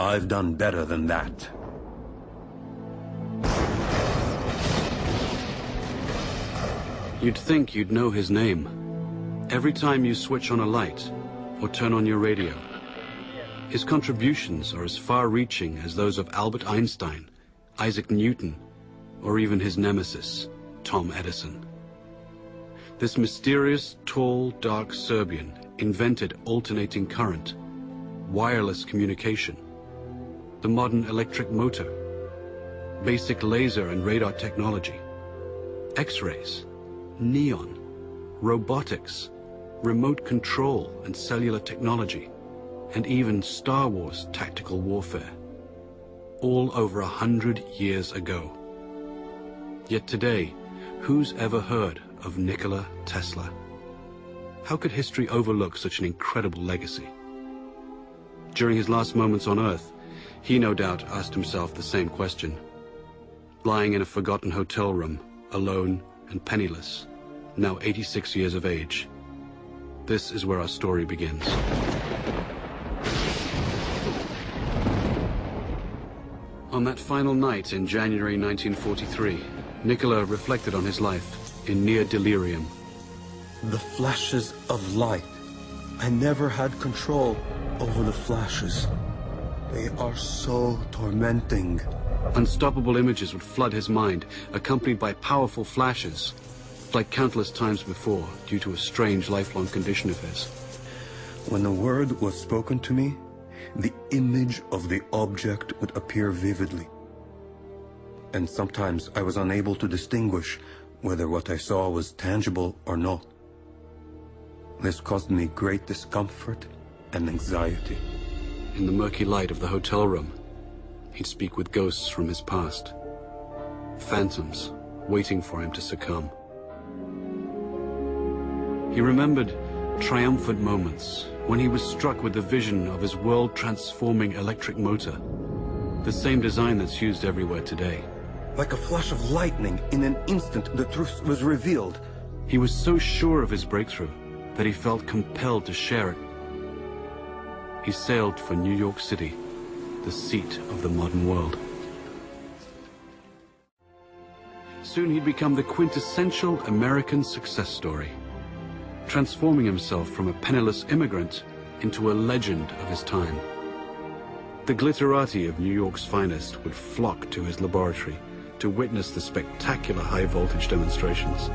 I've done better than that. You'd think you'd know his name. Every time you switch on a light or turn on your radio, his contributions are as far-reaching as those of Albert Einstein, Isaac Newton, or even his nemesis, Tom Edison. This mysterious, tall, dark Serbian invented alternating current, wireless communication, the modern electric motor, basic laser and radar technology, X-rays, neon, robotics, remote control and cellular technology, and even Star Wars tactical warfare, all over 100 years ago. Yet today, who's ever heard of Nikola Tesla? How could history overlook such an incredible legacy? During his last moments on Earth, he no doubt asked himself the same question. Lying in a forgotten hotel room, alone and penniless, now 86 years of age. This is where our story begins. On that final night in January 1943, Nikola reflected on his life in near delirium. The flashes of light. I never had control over the flashes. They are so tormenting. Unstoppable images would flood his mind, accompanied by powerful flashes, like countless times before, due to a strange lifelong condition of his. When the word was spoken to me, the image of the object would appear vividly. And sometimes I was unable to distinguish whether what I saw was tangible or not. This caused me great discomfort and anxiety. In the murky light of the hotel room, he'd speak with ghosts from his past. Phantoms waiting for him to succumb. He remembered triumphant moments when he was struck with the vision of his world-transforming electric motor, the same design that's used everywhere today. Like a flash of lightning, in an instant the truth was revealed. He was so sure of his breakthrough that he felt compelled to share it. He sailed for New York City, the seat of the modern world. Soon he'd become the quintessential American success story, transforming himself from a penniless immigrant into a legend of his time. The glitterati of New York's finest would flock to his laboratory to witness the spectacular high-voltage demonstrations.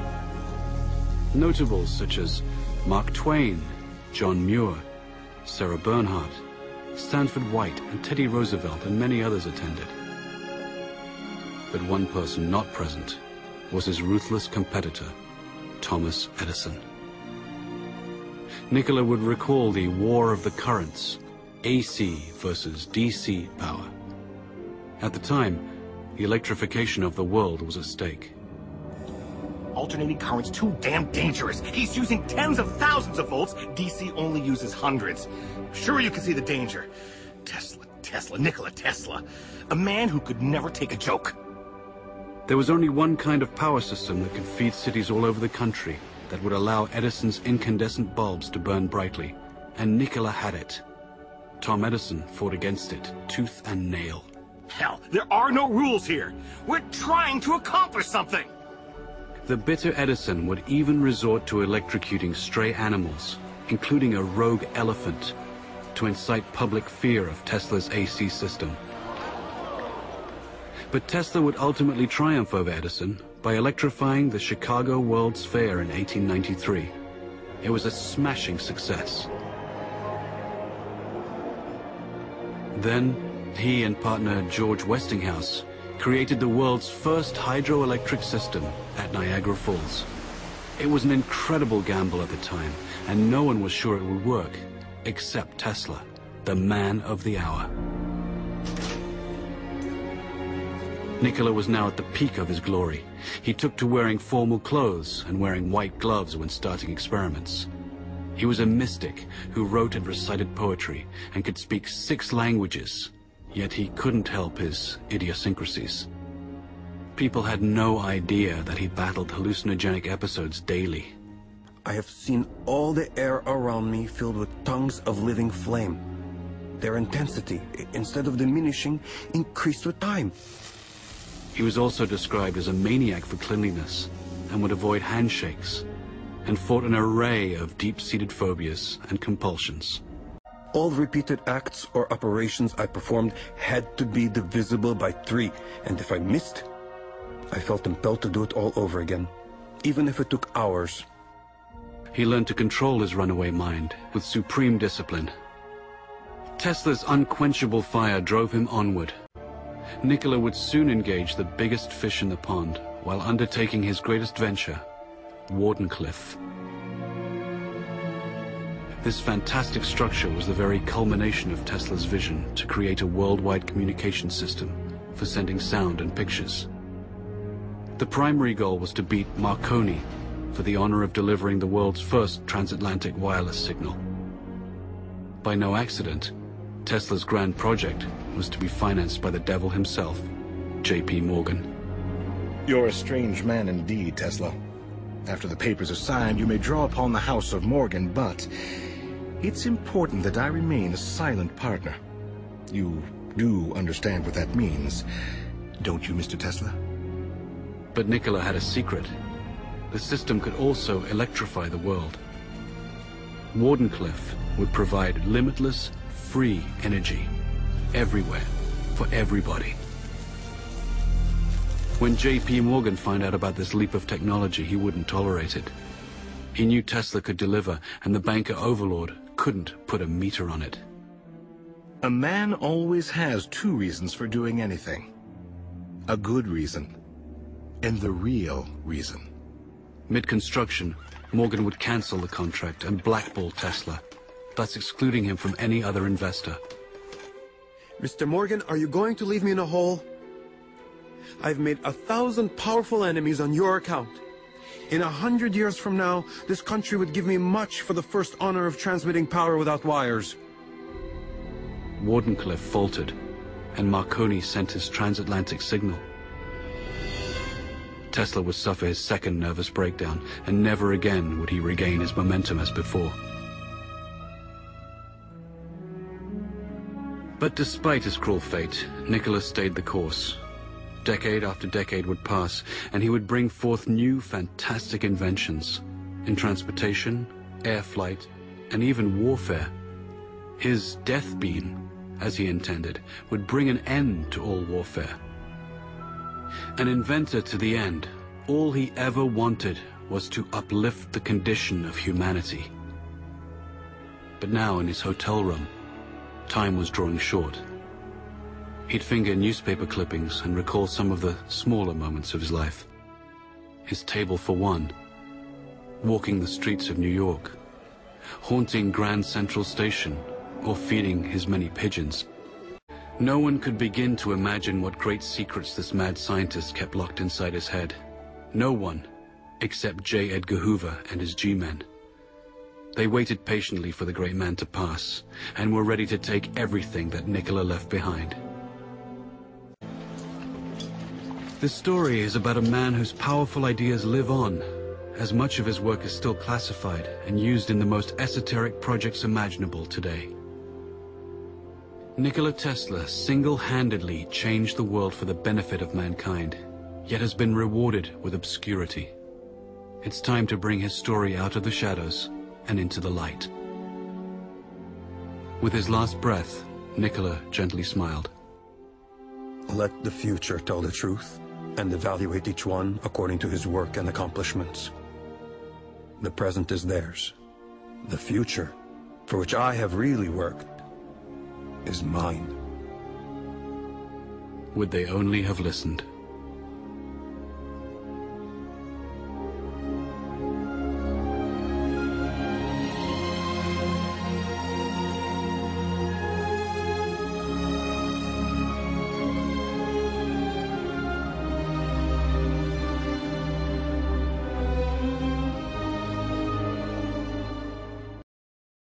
Notables such as Mark Twain, John Muir, Sarah Bernhardt, Stanford White, and Teddy Roosevelt, and many others attended. But one person not present was his ruthless competitor, Thomas Edison. Nikola would recall the war of the currents, AC versus DC power. At the time, the electrification of the world was at stake. Alternating current's too damn dangerous. He's using tens of thousands of volts. DC only uses hundreds. Sure, you can see the danger. Nikola Tesla. A man who could never take a joke. There was only one kind of power system that could feed cities all over the country that would allow Edison's incandescent bulbs to burn brightly, and Nikola had it. Tom Edison fought against it, tooth and nail. Hell, there are no rules here. We're trying to accomplish something. The bitter Edison would even resort to electrocuting stray animals, including a rogue elephant, to incite public fear of Tesla's AC system. But Tesla would ultimately triumph over Edison by electrifying the Chicago World's Fair in 1893. It was a smashing success. Then, he and partner George Westinghouse created the world's first hydroelectric system at Niagara Falls. It was an incredible gamble at the time, and no one was sure it would work, except Tesla, the man of the hour. Nikola was now at the peak of his glory. He took to wearing formal clothes and wearing white gloves when starting experiments. He was a mystic who wrote and recited poetry and could speak 6 languages, yet he couldn't help his idiosyncrasies. People had no idea that he battled hallucinogenic episodes daily. I have seen all the air around me filled with tongues of living flame. Their intensity, instead of diminishing, increased with time. He was also described as a maniac for cleanliness and would avoid handshakes and fought an array of deep-seated phobias and compulsions. All repeated acts or operations I performed had to be divisible by 3, and if I missed, I felt impelled to do it all over again, even if it took hours. He learned to control his runaway mind with supreme discipline. Tesla's unquenchable fire drove him onward. Nikola would soon engage the biggest fish in the pond while undertaking his greatest venture, Wardenclyffe. This fantastic structure was the very culmination of Tesla's vision to create a worldwide communication system for sending sound and pictures. The primary goal was to beat Marconi for the honor of delivering the world's first transatlantic wireless signal. By no accident, Tesla's grand project was to be financed by the devil himself, J.P. Morgan. You're a strange man indeed, Tesla. After the papers are signed, you may draw upon the House of Morgan, but it's important that I remain a silent partner. You do understand what that means, don't you, Mr. Tesla? But Nikola had a secret. The system could also electrify the world. Wardenclyffe would provide limitless, free energy, everywhere, for everybody. When J.P. Morgan found out about this leap of technology, he wouldn't tolerate it. He knew Tesla could deliver, and the banker overlord couldn't put a meter on it. A man always has 2 reasons for doing anything. A good reason, and the real reason. Mid-construction, Morgan would cancel the contract and blackball Tesla, thus excluding him from any other investor. Mr. Morgan, are you going to leave me in a hole? I've made 1,000 powerful enemies on your account. In 100 years from now, this country would give me much for the first honor of transmitting power without wires. Wardenclyffe faltered, and Marconi sent his transatlantic signal. Tesla would suffer his second nervous breakdown, and never again would he regain his momentum as before. But despite his cruel fate, Nikola stayed the course. Decade after decade would pass, and he would bring forth new fantastic inventions in transportation, air flight, and even warfare. His death beam, as he intended, would bring an end to all warfare. An inventor to the end, all he ever wanted was to uplift the condition of humanity. But now in his hotel room, time was drawing short. He'd finger newspaper clippings and recall some of the smaller moments of his life. His table for one, walking the streets of New York, haunting Grand Central Station, or feeding his many pigeons. No one could begin to imagine what great secrets this mad scientist kept locked inside his head. No one, except J. Edgar Hoover and his G-men. They waited patiently for the great man to pass, and were ready to take everything that Nikola left behind. This story is about a man whose powerful ideas live on, as much of his work is still classified and used in the most esoteric projects imaginable today. Nikola Tesla single-handedly changed the world for the benefit of mankind, yet has been rewarded with obscurity. It's time to bring his story out of the shadows and into the light. With his last breath, Nikola gently smiled. Let the future tell the truth, and evaluate each one according to his work and accomplishments. The present is theirs. The future, for which I have really worked, is mine. Would they only have listened?